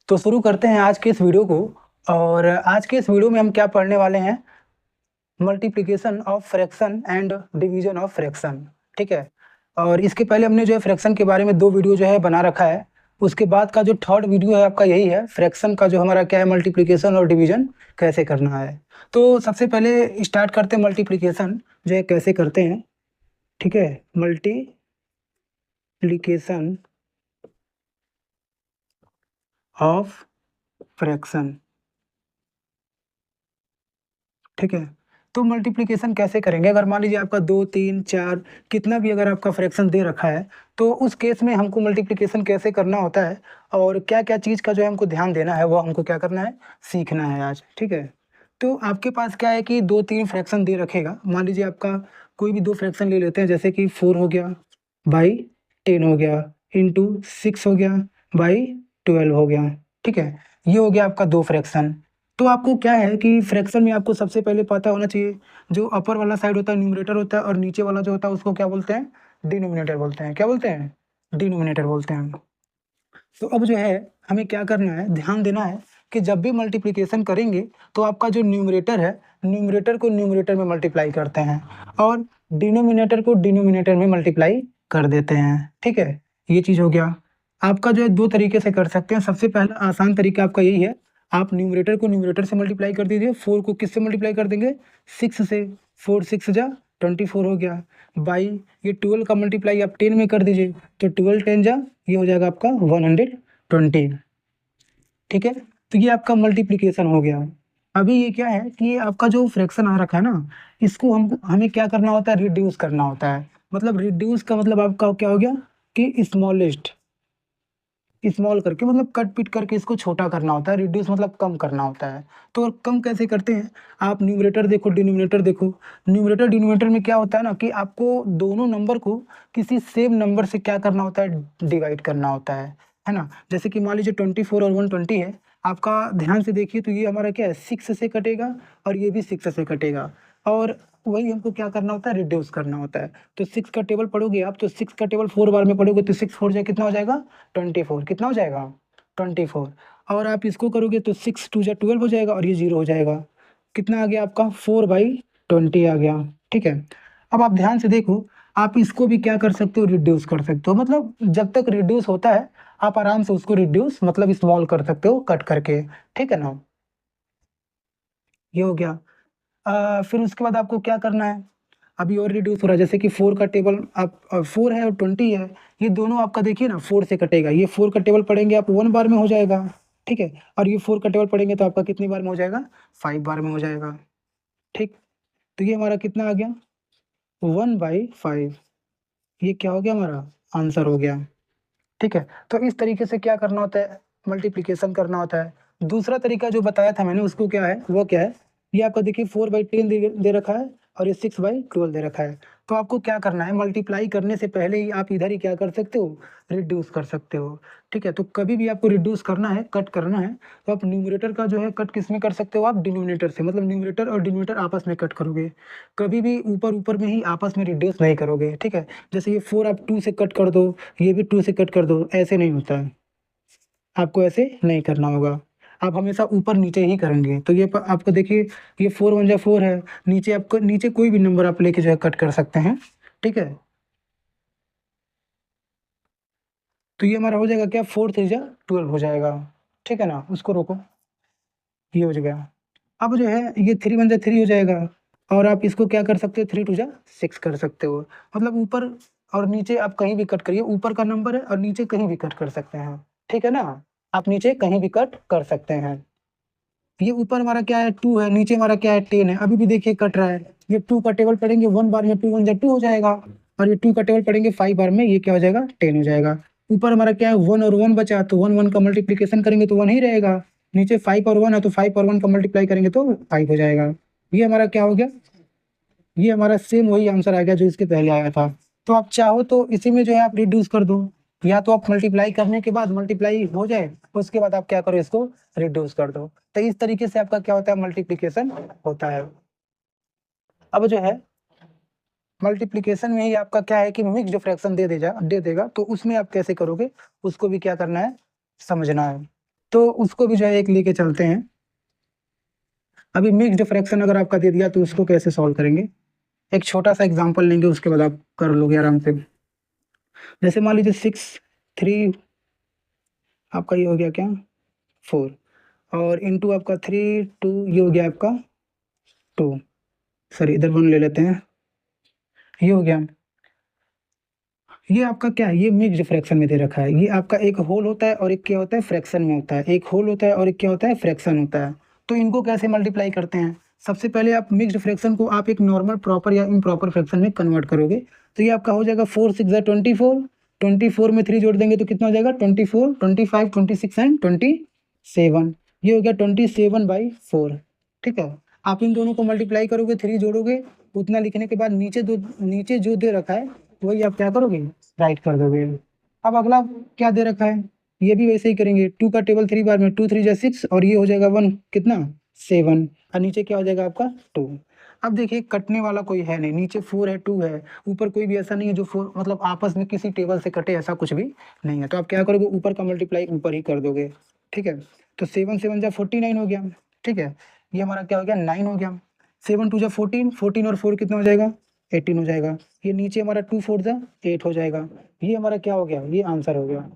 तो शुरू करते हैं आज के इस वीडियो को। और आज के इस वीडियो में हम क्या पढ़ने वाले हैं, multiplication of fraction and division of fraction. ठीक है। और इसके पहले हमने जो है फ्रैक्शन के बारे में 2 वीडियो जो है बना रखा है। उसके बाद का जो थर्ड वीडियो है आपका यही है, फ्रैक्शन का जो हमारा क्या है, मल्टीप्लिकेशन और डिवीजन कैसे करना है। तो सबसे पहले स्टार्ट करते हैं मल्टीप्लिकेशन जो है कैसे करते हैं। ठीक है, मल्टीप्लिकेशन ऑफ फ्रैक्शन। ठीक है। तो मल्टीप्लिकेशन कैसे करेंगे, अगर मान लीजिए आपका 2 3 4 कितना भी अगर आपका फ्रैक्शन दे रखा है, तो उस केस में हमको मल्टीप्लिकेशन कैसे करना होता है और क्या क्या चीज़ का जो है हमको ध्यान देना है, वो हमको क्या करना है, सीखना है आज। ठीक है। तो आपके पास क्या है कि 2 3 फ्रैक्शन दे रखेगा। मान लीजिए आपका कोई भी 2 फ्रैक्शन ले लेते हैं, जैसे कि 4 हो गया बाई 10 हो गया, इंटू 6 हो गया बाई 12 हो गया। ठीक है, ये हो गया आपका 2 फ्रैक्शन। तो आपको क्या है कि फ्रैक्शन में आपको सबसे पहले पता होना चाहिए, जो अपर वाला साइड होता है न्यूमरेटर होता है, और नीचे वाला जो होता है उसको क्या बोलते हैं, डिनोमिनेटर बोलते हैं। क्या बोलते हैं, डिनोमिनेटर बोलते हैं। तो अब जो है हमें क्या करना है, ध्यान देना है कि जब भी मल्टीप्लिकेशन करेंगे तो आपका जो न्यूमरेटर है, न्यूमरेटर को न्यूमरेटर में मल्टीप्लाई करते हैं और डिनोमिनेटर को डिनोमिनेटर में मल्टीप्लाई कर देते हैं। ठीक है, ये चीज़ हो गया। आपका जो है 2 तरीके से कर सकते हैं। सबसे पहला आसान तरीका आपका यही है, आप न्यूमरेटर को न्यूमरेटर से मल्टीप्लाई कर दीजिए। 4 को किससे मल्टीप्लाई कर देंगे, 6 से। 4 6 जा 24 हो गया बाई ये 12 का मल्टीप्लाई आप 10 में कर दीजिए, तो 12 10 जा ये हो जाएगा आपका 120। ठीक है, तो ये आपका मल्टीप्लिकेशन हो गया। अभी ये क्या है कि ये आपका जो फ्रैक्शन आ रखा है ना, इसको हमें क्या करना होता है, रिड्यूस करना होता है। मतलब रिड्यूस का मतलब आपका क्या हो गया कि स्मॉलेस्ट, स्मॉल करके मतलब कट पिट करके इसको छोटा करना होता है। रिड्यूस मतलब कम करना होता है। तो कम कैसे करते हैं, आप न्यूमरेटर देखो डिनोमिनेटर देखो। न्यूमरेटर डिनोमिनेटर में क्या होता है ना कि आपको दोनों नंबर को किसी सेम नंबर से क्या करना होता है, डिवाइड करना होता है ना। जैसे कि मान लीजिए 24 और 120 है, आपका ध्यान से देखिए तो ये हमारा क्या है, 6 से कटेगा और ये भी 6 से कटेगा। और वही हमको क्या करना होता है, रिड्यूस करना होता है। तो 6 का टेबल पढ़ोगे आप, तो 6 का टेबल 4 बार में पढ़ोगे तो 6 4 जाए कितना हो जाएगा, 24। कितना हो जाएगा, 24। और आप इसको करोगे तो 6 2 जा 12 हो जाएगा और ये 0 हो जाएगा। कितना आ गया आपका, 4/20 आ गया। ठीक है। अब आप ध्यान से देखो, आप इसको भी क्या कर सकते हो, रिड्यूस कर सकते हो। मतलब जब तक रिड्यूस होता है आप आराम से उसको रिड्यूस मतलब स्मॉल कर सकते हो कट करके। ठीक है ना, ये हो गया। फिर उसके बाद आपको क्या करना है, अभी और रिड्यूस हो रहा है। जैसे कि 4 का टेबल आप 4 है और 20 है, ये दोनों आपका देखिए ना 4 से कटेगा। ये 4 का टेबल पढ़ेंगे आप 1 बार में हो जाएगा। ठीक है, और ये 4 का टेबल पढ़ेंगे तो आपका कितनी बार में हो जाएगा, 5 बार में हो जाएगा। ठीक, तो ये हमारा कितना आ गया, 1/5। ये क्या हो गया, हमारा आंसर हो गया। ठीक है, तो इस तरीके से क्या करना होता है, मल्टीप्लिकेशन करना होता है। दूसरा तरीका जो बताया था मैंने उसको क्या है, वो क्या है, ये आपका देखिए 4/10 दे रखा है और ये 6/12 दे रखा है। तो आपको क्या करना है, मल्टीप्लाई करने से पहले ही आप इधर ही क्या कर सकते हो, रिड्यूस कर सकते हो। ठीक है, तो कभी भी आपको रिड्यूस करना है, कट करना है, तो आप न्यूमरेटर का जो है कट किस में कर सकते हो, आप डिनोमिनेटर से। मतलब न्यूमरेटर और डिनोमिनेटर आपस में कट करोगे, कभी भी ऊपर ऊपर में ही आपस में रिड्यूस नहीं करोगे। ठीक है, जैसे ये 4 आप 2 से कट कर दो, ये भी 2 से कट कर दो, ऐसे नहीं होता है। आपको ऐसे नहीं करना होगा, आप हमेशा ऊपर नीचे ही करेंगे। तो ये आपको देखिए, ये 4 1 जा 4 है, नीचे आपको नीचे कोई भी नंबर आप लेके जो है कट कर सकते हैं। ठीक है, तो ये हमारा हो जाएगा क्या, 4 3 जा 12 हो जाएगा। ठीक है ना, उसको रोको, ये हो जाएगा। अब जो है ये 3 1 जा 3 हो जाएगा, और आप इसको क्या कर सकते हो, 3 2 जा 6 कर सकते हो। मतलब ऊपर और नीचे आप कहीं भी कट करिए, ऊपर का नंबर है और नीचे कहीं भी कट कर सकते हैं। ठीक है ना, आप नीचे कहीं भी कट कर सकते हैं। ये ऊपर हमारा क्या है, 2 है, नीचे हमारा क्या है, 10 है। अभी भी देखिए कट रहा है। ये 2 का टेबल पढ़ेंगे 1 बार में, 2 1 जा 2 हो जाएगा, और ये 2 का टेबल पढ़ेंगे 5 बार में, ये क्या हो जाएगा, 10 हो जाएगा। ऊपर हमारा क्या है, 1 और 1 बचा, तो 1 1 का मल्टीप्लिकेशन करेंगे तो 1 ही रहेगा। नीचे 5 और 1 है, तो 5 और 1 का मल्टीप्लाई करेंगे तो 5 हो जाएगा। ये हमारा क्या हो गया, ये हमारा सेम वही आंसर आ गया जो इसके पहले आया था। तो आप चाहो तो इसी में जो है आप रिड्यूस कर दो, या तो आप मल्टीप्लाई करने के बाद मल्टीप्लाई हो जाए उसके बाद आप क्या करो, इसको रिड्यूस कर दो। तो इस तरीके से आपका क्या होता है, मल्टीप्लिकेशन होता है। अब जो है मल्टीप्लिकेशन में ही आपका क्या है कि मिक्स जो फ्रैक्शन दे देगा, तो उसमें आप कैसे करोगे उसको भी क्या करना है, समझना है। तो उसको भी जो है एक लेके चलते हैं। अभी मिक्स्ड फ्रैक्शन अगर आपका दे दिया तो उसको कैसे सॉल्व करेंगे, एक छोटा सा एग्जांपल लेंगे, उसके बाद आप कर लोगे आराम से। जैसे मान लीजिए 6 3 आपका ये हो गया क्या 4, और इंटू आपका 3 2 ये हो गया आपका 2, सॉरी इधर 1 ले लेते हैं, ये हो गया। ये आपका क्या है, ये मिक्स्ड फ्रैक्शन में दे रखा है। ये आपका एक होल होता है और एक क्या होता है फ्रैक्शन में होता है, एक होल होता है और एक क्या होता है फ्रैक्शन होता है। तो इनको कैसे मल्टीप्लाई करते हैं, सबसे पहले आप मिक्स्ड फ्रैक्शन को आप एक नॉर्मल प्रॉपर या इम्प्रॉपर फ्रैक्शन में कन्वर्ट करोगे। तो ये आपका हो जाएगा 4 6 24, 24 में 3 जोड़ देंगे तो कितना हो जाएगा 24 25 26 एंड 27, ये हो गया 27/4। ठीक है, आप इन दोनों को मल्टीप्लाई करोगे, 3 जोड़ोगे, उतना लिखने के बाद नीचे जो दे रखा है वही आप क्या करोगे राइट कर दोगे। अब अगला क्या दे रखा है, ये भी वैसे ही करेंगे। 2 का टेबल 3 बार में 2 3 जा 6 और ये हो जाएगा 1 कितना 7, और नीचे क्या हो जाएगा आपका 2। अब देखिए कटने वाला कोई है नहीं, नीचे 4 है 2 है, ऊपर कोई भी ऐसा नहीं है जो 4 मतलब आपस में किसी टेबल से कटे, ऐसा कुछ भी नहीं है। तो आप क्या करोगे ऊपर का मल्टीप्लाई ऊपर ही कर दोगे। ठीक है, तो 7 7 जा 49 हो गया। ठीक है, ये हमारा क्या हो गया 9 हो गया। 7 2 जा 14, 14 और 4 कितना हो जाएगा 18 हो जाएगा। ये नीचे हमारा 2 4 जा 8 हो जाएगा। ये हमारा क्या हो गया, ये आंसर हो गया।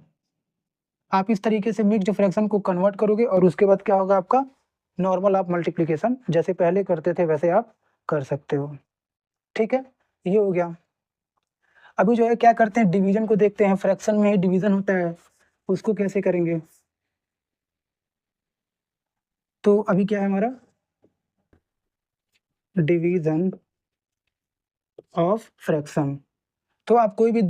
आप इस तरीके से मिक्स्ड फ्रैक्शन को कन्वर्ट करोगे और उसके बाद क्या होगा आपका नॉर्मल आप मल्टीप्लिकेशन जैसे पहले करते थे वैसे आप कर सकते हो। ठीक है, ये हो गया। अभी जो है क्या करते हैं डिवीजन को देखते हैं, फ्रैक्शन में ही डिवीजन होता है, उसको कैसे करेंगे। तो अभी क्या है हमारा डिवीजन ऑफ फ्रैक्शन। तो आप कोई भी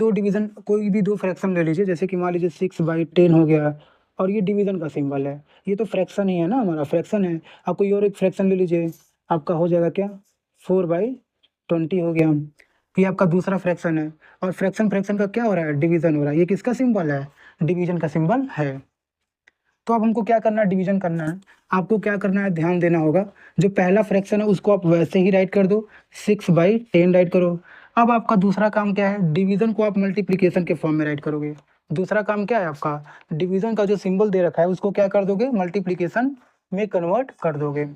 दो फ्रैक्शन ले लीजिए, जैसे कि मान लीजिए 6/10 हो गया, और ये डिवीजन का सिंबल है, ये तो फ्रैक्शन ही है ना, हमारा फ्रैक्शन है। आप कोई और एक फ्रैक्शन ले लीजिए, आपका हो जाएगा क्या 4/20 हो गया, ये आपका दूसरा फ्रैक्शन है। और फ्रैक्शन फ्रैक्शन का क्या हो रहा है डिवीजन हो रहा है, ये किसका सिंबल है डिवीजन का सिंबल है। तो अब हमको क्या करना है डिवीजन करना है, आपको क्या करना है ध्यान देना होगा। जो पहला फ्रैक्शन है उसको आप वैसे ही राइट कर दो, 6/10 राइट करो। अब आपका दूसरा काम क्या है, डिवीजन को आप मल्टीप्लिकेशन के फॉर्म में राइट करोगे। दूसरा काम क्या है आपका, डिवीजन का जो सिंबल दे रखा है उसको क्या कर दोगे मल्टीप्लिकेशन में कन्वर्ट कर दोगे।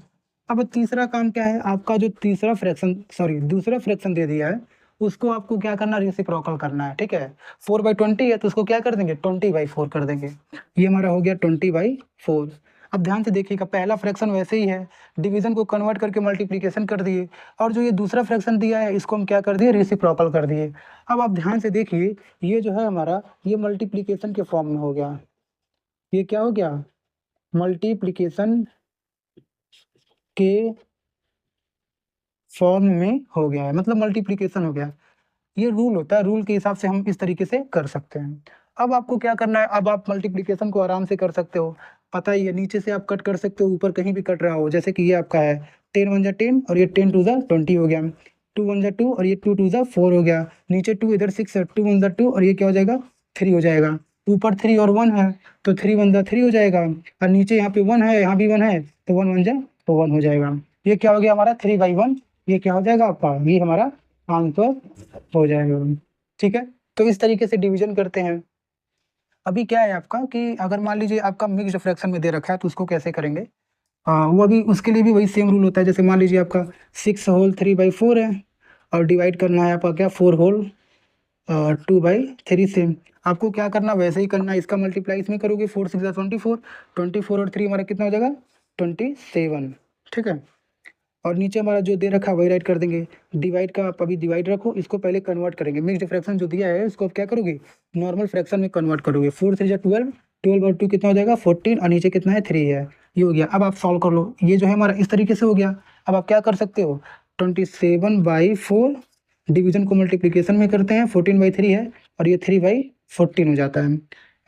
अब तीसरा काम क्या है आपका, जो तीसरा फ्रैक्शन सॉरी दूसरा फ्रैक्शन दे दिया है उसको आपको क्या करना रेसिप्रोकल करना है। ठीक है, 4/20 है तो उसको क्या कर देंगे 20/4 कर देंगे। ये हमारा हो गया 20/4। अब ध्यान से देखिएगा पहला फ्रैक्शन वैसे ही है, डिवीजन को कन्वर्ट करके मल्टीप्लिकेशन कर दिए, और जो ये दूसरा फ्रैक्शन दिया है इसको हम क्या कर दिए रेसिप्रोकल कर दिए। अब आप ध्यान से देखिए ये जो है हमारा ये मल्टीप्लिकेशन के फॉर्म में हो गया, ये क्या हो गया मल्टीप्लिकेशन के फॉर्म में हो गया है, मतलब मल्टीप्लिकेशन हो गया। ये रूल होता है, रूल के हिसाब से हम इस तरीके से कर सकते हैं। अब आपको क्या करना है, अब आप मल्टीप्लिकेशन को आराम से कर सकते हो, पता ही है नीचे से आप कट कर सकते हो, ऊपर कहीं भी कट रहा हो, जैसे कि ये आपका है 10 1 जा 10 और ये 10 2 जा 20 हो गया, 2 1 जा 2 और ये 2 2 जा 4 हो गया, नीचे 2 इधर 6 है, 2 1 जा 2 और ये क्या हो जाएगा 3 हो जाएगा। ऊपर 3 और 1 है तो 3 1 जा 3 हो जाएगा, और नीचे यहाँ पे 1 है यहाँ भी 1 है तो 1 1 जा तो 1 हो जाएगा। ये क्या हो गया हमारा 3/1, ये क्या हो जाएगा आपका ये हमारा आंसर हो जाएगा। ठीक है, तो इस तरीके से डिवीजन करते हैं। अभी क्या है आपका कि अगर मान लीजिए आपका मिक्स्ड फ्रैक्शन में दे रखा है तो उसको कैसे करेंगे। वो अभी उसके लिए भी वही सेम रूल होता है, जैसे मान लीजिए आपका 6 होल 3/4 है और डिवाइड करना है आपका क्या 4 होल 2/3 से। आपको क्या करना वैसे ही करना है, इसका मल्टीप्लाई इसमें करोगे 4 6 24, 24 और 3 हमारा कितना हो जाएगा 27। ठीक है, और नीचे हमारा जो दे रखा है वही राइट कर देंगे। डिवाइड का आप अभी डिवाइड रखो, इसको पहले कन्वर्ट करेंगे। मिक्स्ड फ्रैक्शन जो दिया है इसको आप क्या करोगे नॉर्मल फ्रैक्शन में कन्वर्ट करोगे। 4 3 जा 12, 12 और 2 कितना हो जाएगा 14, और नीचे कितना है 3 है, ये हो गया। अब आप सॉल्व कर लो, ये जो है हमारा इस तरीके से हो गया। अब आप क्या कर सकते हो 27/4 डिवीजन को मल्टीप्लीकेशन में करते हैं, 14/3 है और ये 3/14 हो जाता है,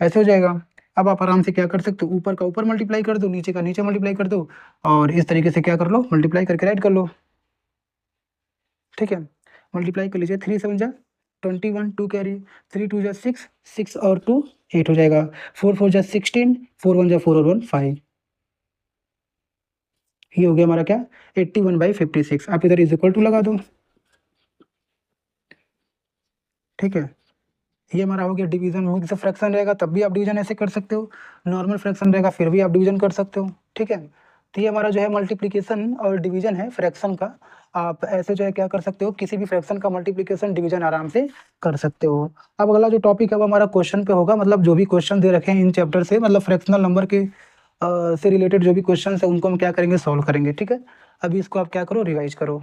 ऐसे हो जाएगा। अब आप आराम से क्या कर सकते हो ऊपर का ऊपर मल्टीप्लाई कर दो, नीचे का नीचे मल्टीप्लाई कर दो, और इस तरीके से क्या कर लो मल्टीप्लाई करके राइट कर लो। ठीक है, मल्टीप्लाई कर लीजिए, 3 7 जा 21, 2 कैरी, 3 2 जा 6, 6 और 2 8 हो जाएगा, 4 4 जा 16, 4 1 जा 4 और 1 5, ये हो गया हमारा क्या 81/56। आप इधर इज इक्वल टू लगा दो। ठीक है, ये हमारा हो गया डिवीजन। मिक्स फ्रैक्शन रहेगा तब भी आप डिवीजन ऐसे कर सकते हो, नॉर्मल फ्रैक्शन रहेगा फिर भी आप डिवीजन कर सकते हो, ठीक है। तो ये हमारा जो है मल्टीप्लिकेशन और डिवीजन है फ्रैक्शन का। आप ऐसे जो है क्या कर सकते हो, किसी भी फ्रैक्शन का मल्टीप्लिकेशन डिवीजन आराम से कर सकते हो। अब अगला जो टॉपिक है वो हमारा क्वेश्चन पे होगा, मतलब जो भी क्वेश्चन दे रखे हैं इन चैप्टर से, मतलब फ्रैक्शनल नंबर के से रिलेटेड जो भी क्वेश्चन है उनको हम क्या करेंगे, सॉल्व करेंगे, ठीक है। अभी इसको आप क्या करो, रिवाइज करो।